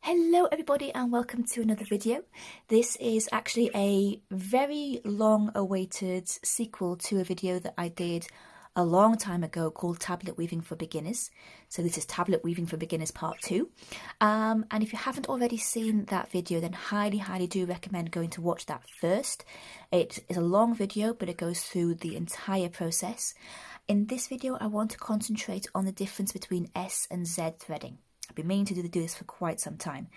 Hello everybody and welcome to another video. This is actually a very long awaited sequel to a video that I did a long time ago called Tablet Weaving for Beginners. So this is Tablet Weaving for Beginners Part 2. And if you haven't already seen that video, then highly do recommend going to watch that first. It is a long video, but it goes through the entire process. In this video, I want to concentrate on the difference between S and Z threading. I've been meaning to do this for quite some time.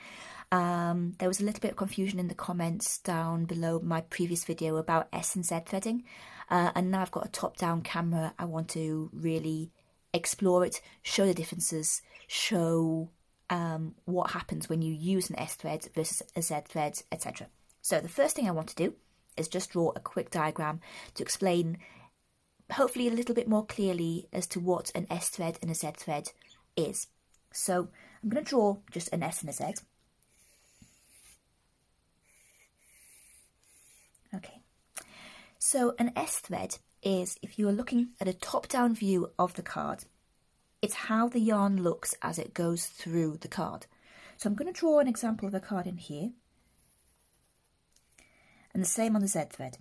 There was a little bit of confusion in the comments down below my previous video about S and Z threading, and now I've got a top-down camera. I want to really explore it, show the differences, show what happens when you use an S thread versus a Z thread, etc. So the first thing I want to do is just draw a quick diagram to explain, hopefully a little bit more clearly, as to what an S thread and a Z thread is. So I'm going to draw just an S and a Z. Okay, so an S thread is, if you are looking at a top-down view of the card, it's how the yarn looks as it goes through the card. So I'm going to draw an example of a card in here, and the same on the Z thread.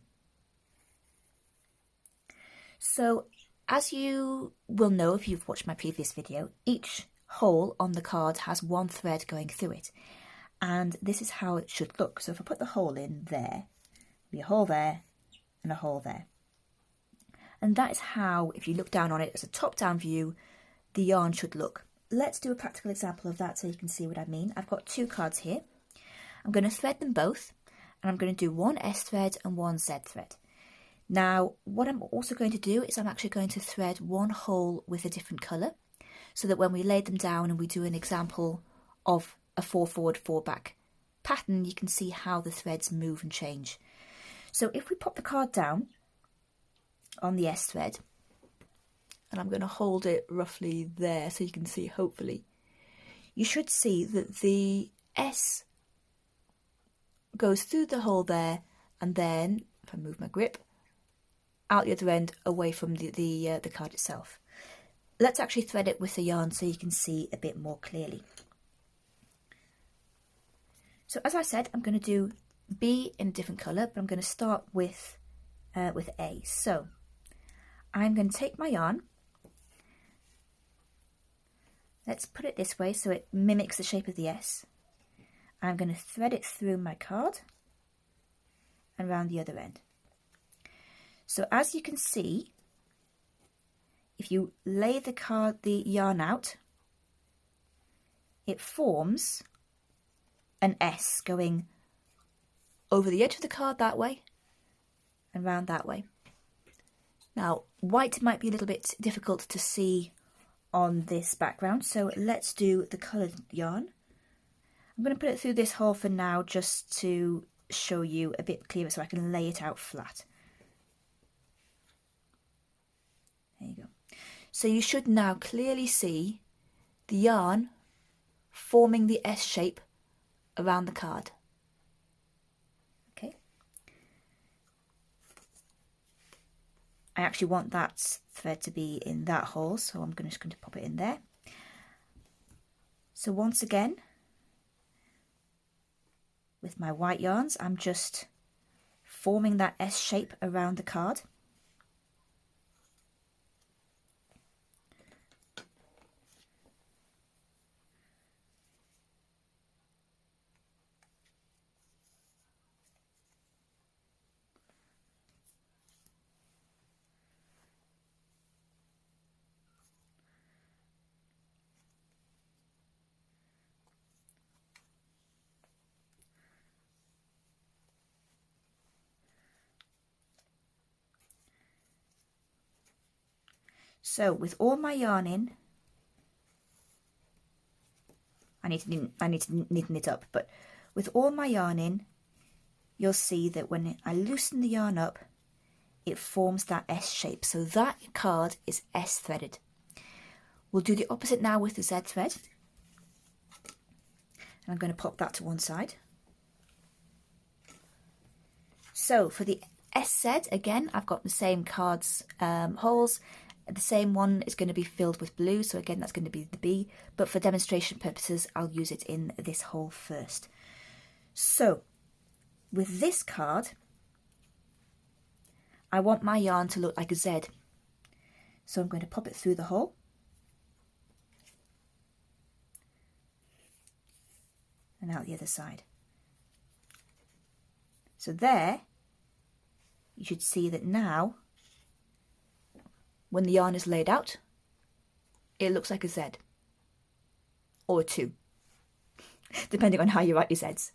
So as you will know if you've watched my previous video, each hole on the card has one thread going through it, and this is how it should look. So if I put the hole in there, there'll be a hole there and a hole there, and that is how, if you look down on it as a top-down view, the yarn should look. Let's do a practical example of that so you can see what I mean. I've got two cards here. I'm going to thread them both, and I'm going to do one S thread and one Z thread. Now what I'm also going to do is I'm actually going to thread one hole with a different colour, so that when we lay them down and we do an example of a 4 forward, 4 back pattern, you can see how the threads move and change. So if we pop the card down on the S thread, and I'm going to hold it roughly there so you can see, hopefully, you should see that the S goes through the hole there, and then, if I move my grip, out the other end away from the card itself. Let's actually thread it with the yarn so you can see a bit more clearly. So as I said, I'm going to do B in a different colour, but I'm going to start with A. So I'm going to take my yarn. Let's put it this way so it mimics the shape of the S. I'm going to thread it through my card and round the other end. So as you can see, if you lay the yarn out, it forms an S going over the edge of the card that way and round that way. Now, white might be a little bit difficult to see on this background, so let's do the coloured yarn. I'm going to put it through this hole for now just to show you a bit clearer so I can lay it out flat. There you go. So you should now clearly see the yarn forming the S shape around the card. Okay. I actually want that thread to be in that hole, so I'm just going to pop it in there. So once again, with my white yarns, I'm just forming that S shape around the card. So with all my yarn in, I need to neaten it up, but with all my yarn in, you'll see that when I loosen the yarn up, it forms that S shape. So that card is S threaded. We'll do the opposite now with the Z thread. And I'm going to pop that to one side. So for the SZ, again, I've got the same cards holes, The same one is going to be filled with blue, so again that's going to be the B, but for demonstration purposes I'll use it in this hole first. So with this card, I want my yarn to look like a Z, so I'm going to pop it through the hole. And out the other side. So there, you should see that now, when the yarn is laid out, it looks like a Z. Or a 2, depending on how you write your Zs.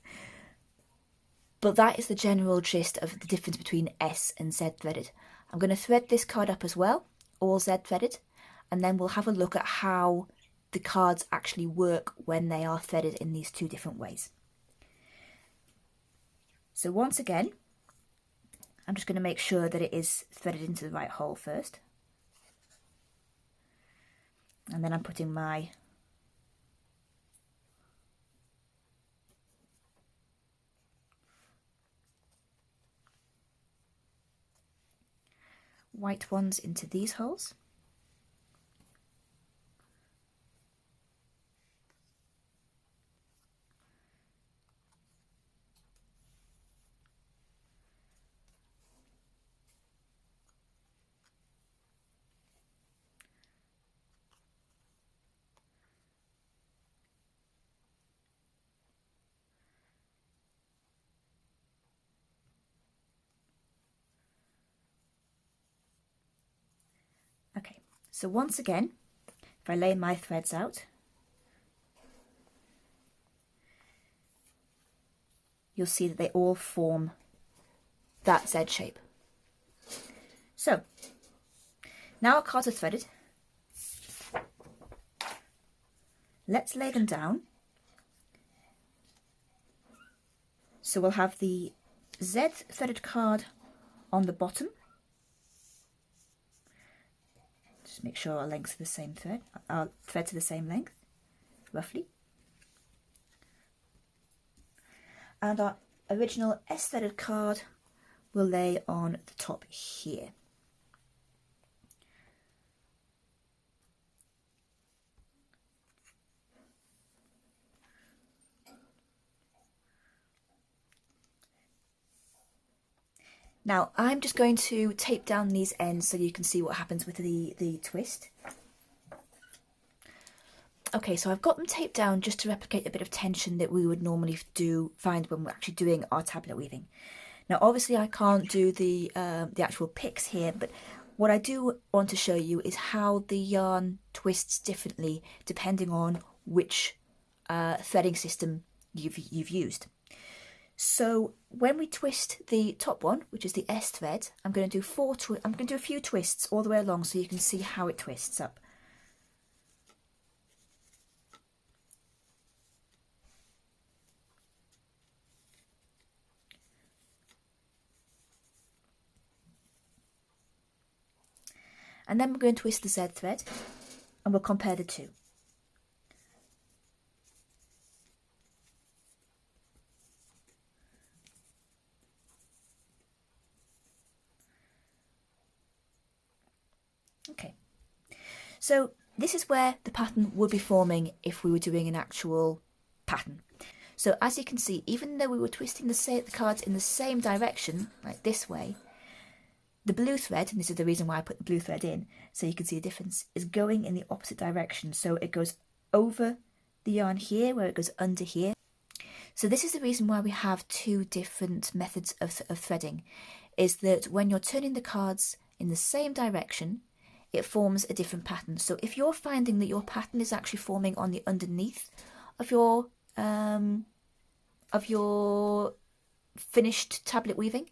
But that is the general gist of the difference between S and Z threaded. I'm going to thread this card up as well, all Z threaded, and then we'll have a look at how the cards actually work when they are threaded in these two different ways. So once again, I'm just going to make sure that it is threaded into the right hole first. And then I'm putting my white ones into these holes. Okay, so once again, if I lay my threads out, you'll see that they all form that Z shape. So, now our cards are threaded. Let's lay them down. So we'll have the Z threaded card on the bottom. Just make sure our lengths are the same thread, our threads are the same length, roughly. And our original S threaded card will lay on the top here. Now I'm just going to tape down these ends so you can see what happens with the twist. Okay, so I've got them taped down just to replicate a bit of tension that we would normally find when we're actually doing our tablet weaving. Now obviously I can't do the actual picks here, but what I do want to show you is how the yarn twists differently depending on which threading system you've used. So when we twist the top one, which is the S thread, I'm going to do a few twists all the way along so you can see how it twists up. And then we're going to twist the Z thread and we'll compare the two. Okay, so this is where the pattern would be forming if we were doing an actual pattern. So as you can see, even though we were twisting the cards in the same direction, like this way, the blue thread, and this is the reason why I put the blue thread in, so you can see the difference, is going in the opposite direction. So it goes over the yarn here, where it goes under here. So this is the reason why we have two different methods of threading, is that when you're turning the cards in the same direction, it forms a different pattern. So if you're finding that your pattern is actually forming on the underneath of your finished tablet weaving,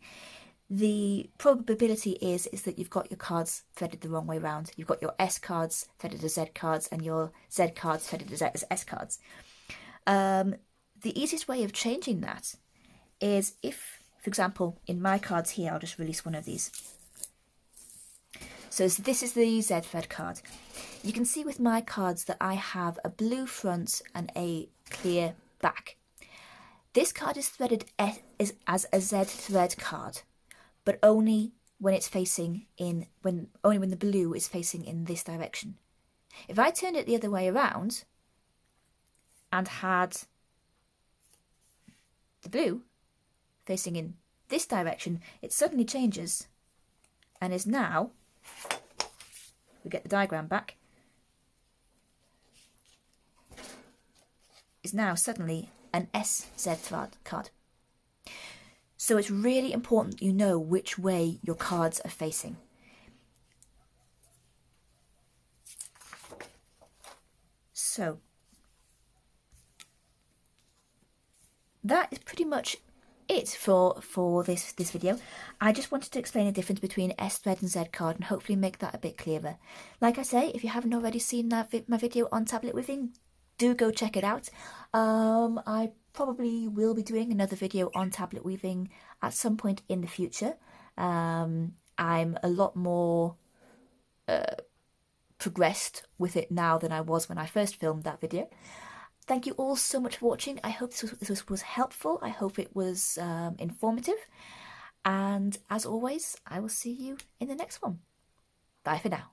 the probability is that you've got your cards threaded the wrong way round. You've got your S cards threaded as Z cards and your Z cards threaded as S cards. The easiest way of changing that is if, for example, in my cards here, I'll just release one of these. So this is the Z thread card. You can see with my cards that I have a blue front and a clear back. This card is threaded as a Z thread card, but only when it's facing in, only when the blue is facing in this direction. If I turned it the other way around and had the blue facing in this direction, it suddenly changes and is now, we get the diagram back, is now suddenly an SZ card. So it's really important that you know which way your cards are facing. So that is pretty much it for this video. I just wanted to explain the difference between S thread and Z card and hopefully make that a bit clearer. Like I say, if you haven't already seen my video on tablet weaving, do go check it out. I probably will be doing another video on tablet weaving at some point in the future. I'm a lot more progressed with it now than I was when I first filmed that video. Thank you all so much for watching. I hope this was helpful. I hope it was informative. And as always, I will see you in the next one. Bye for now.